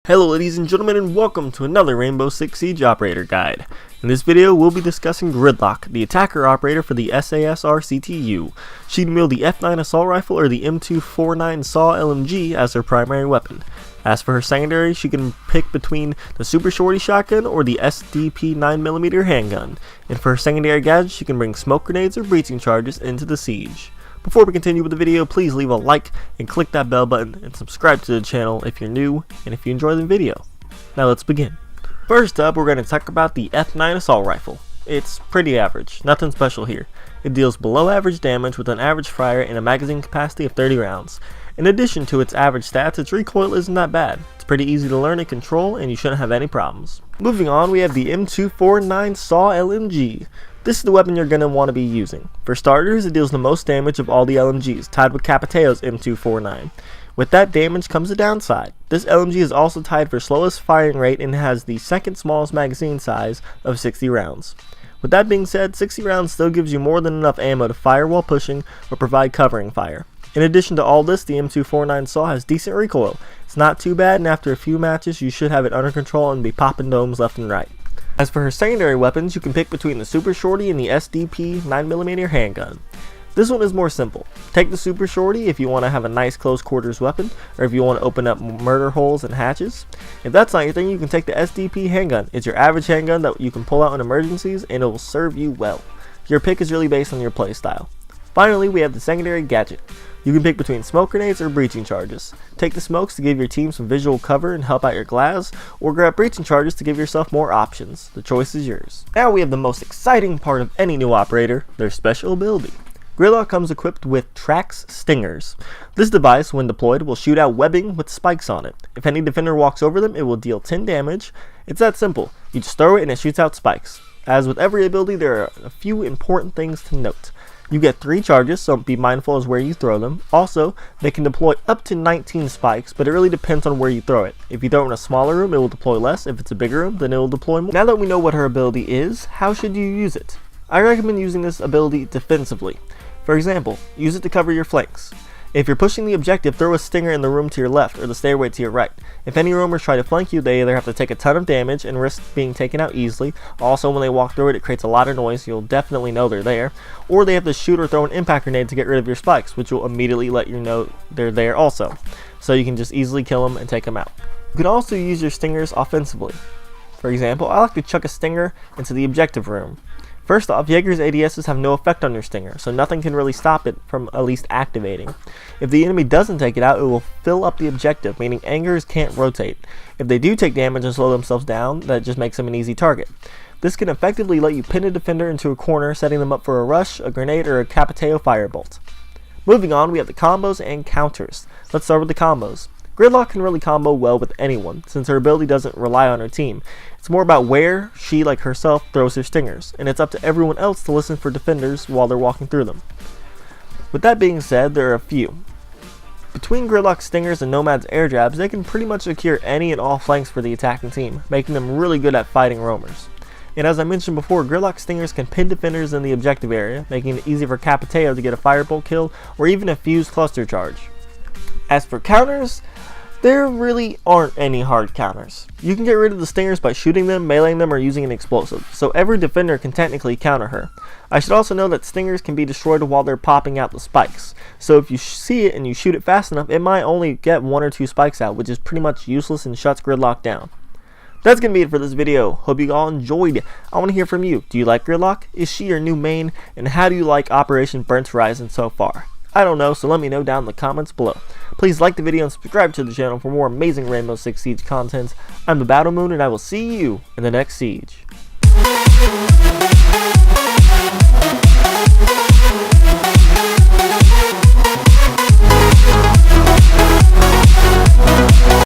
Hello ladies and gentlemen, and welcome to another Rainbow Six Siege Operator Guide. In this video, we'll be discussing Gridlock, the attacker operator for the SASR CTU. She can wield the F9 assault rifle or the M249 SAW LMG as her primary weapon. As for her secondary, she can pick between the Super Shorty shotgun or the SDP 9mm handgun. And for her secondary gadget, she can bring smoke grenades or breaching charges into the siege. Before we continue with the video, please leave a like and click that bell button and subscribe to the channel if you're new and if you enjoy the video. Now let's begin. First up, we're going to talk about the F9 assault rifle. It's pretty average, nothing special here. It deals below average damage with an average fire and a magazine capacity of 30 rounds. In addition to its average stats, its recoil isn't that bad. It's pretty easy to learn and control, and you shouldn't have any problems. Moving on, we have the M249 SAW LMG. This is the weapon you're going to want to be using. For starters, it deals the most damage of all the LMGs, tied with Capateo's M249. With that damage comes a downside. This LMG is also tied for slowest firing rate and has the second smallest magazine size of 60 rounds. With that being said, 60 rounds still gives you more than enough ammo to fire while pushing or provide covering fire. In addition to all this, the M249 SAW has decent recoil. It's not too bad, and after a few matches you should have it under control and be popping domes left and right. As for her secondary weapons, you can pick between the Super Shorty and the SDP 9mm handgun. This one is more simple. Take the Super Shorty if you want to have a nice close quarters weapon, or if you want to open up murder holes and hatches. If that's not your thing, you can take the SDP handgun. It's your average handgun that you can pull out in emergencies, and it will serve you well. Your pick is really based on your playstyle. Finally, we have the secondary gadget. You can pick between smoke grenades or breaching charges. Take the smokes to give your team some visual cover and help out your glass, or grab breaching charges to give yourself more options. The choice is yours. Now we have the most exciting part of any new operator, their special ability. Gridlock comes equipped with Trax Stingers. This device, when deployed, will shoot out webbing with spikes on it. If any defender walks over them, it will deal 10 damage. It's that simple. You just throw it and it shoots out spikes. As with every ability, there are a few important things to note. You get 3 charges, so be mindful as where you throw them. Also, they can deploy up to 19 spikes, but it really depends on where you throw it. If you throw it in a smaller room, it will deploy less. If it's a bigger room, then it will deploy more. Now that we know what her ability is, how should you use it? I recommend using this ability defensively. For example, use it to cover your flanks. If you're pushing the objective, throw a stinger in the room to your left or the stairway to your right. If any roamers try to flank you, they either have to take a ton of damage and risk being taken out easily. Also, when they walk through it, it creates a lot of noise. You'll definitely know they're there. Or they have to shoot or throw an impact grenade to get rid of your spikes, which will immediately let you know they're there also. So you can just easily kill them and take them out. You can also use your stingers offensively. For example, I like to chuck a stinger into the objective room. First off, Jaeger's ADSs have no effect on your stinger, so nothing can really stop it from at least activating. If the enemy doesn't take it out, it will fill up the objective, meaning angers can't rotate. If they do take damage and slow themselves down, that just makes them an easy target. This can effectively let you pin a defender into a corner, setting them up for a rush, a grenade, or a Capateo firebolt. Moving on, we have the combos and counters. Let's start with the combos. Gridlock can really combo well with anyone, since her ability doesn't rely on her team. It's more about where she, like herself, throws her stingers, and it's up to everyone else to listen for defenders while they're walking through them. With that being said, there are a few. Between Gridlock's stingers and Nomad's air jabs, they can pretty much secure any and all flanks for the attacking team, making them really good at fighting roamers. And as I mentioned before, Gridlock stingers can pin defenders in the objective area, making it easy for Capateo to get a firebolt kill or even a fused cluster charge. As for counters, there really aren't any hard counters. You can get rid of the stingers by shooting them, meleeing them, or using an explosive, so every defender can technically counter her. I should also know that stingers can be destroyed while they're popping out the spikes, so if you see it and you shoot it fast enough, it might only get 1 or 2 spikes out, which is pretty much useless and shuts Gridlock down. That's going to be it for this video. Hope you all enjoyed. I want to hear from you. Do you like Gridlock? Is she your new main? And how do you like Operation Burnt Horizon so far? I don't know, so let me know down in the comments below. Please like the video and subscribe to the channel for more amazing Rainbow Six Siege content. I'm the Battle Moon, and I will see you in the next siege.